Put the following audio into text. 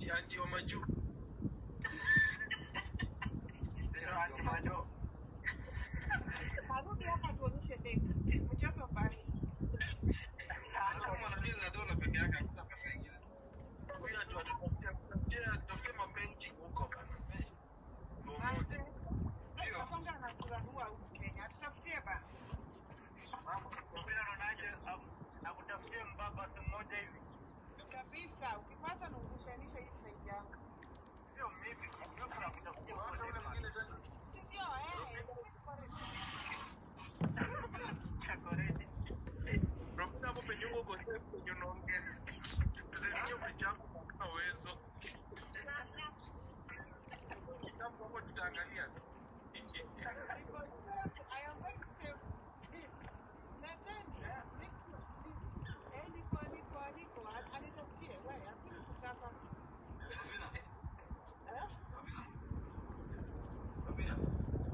anti wa maju. Anti maju. Harudi hapa tuonyeshe date. Mchoto pale. Kama anadili na dola peke yake hakuna pesa nyingine. Huyu atu atafutia mapainting huko bana. Manze. Kasonga anakuranua huku Kenya. Tutafutie bana. Mambo kwa unaonaje akutafutie mbaba mmoja hivi? Kabisa, ukipata na ungushanisha hivi saidi yangu. Sio mimi, ndio kuna kutafutia Wacha ule mwingine tena. Ndio Chakoredi. Profita hapo penye uko safe penye unaongea.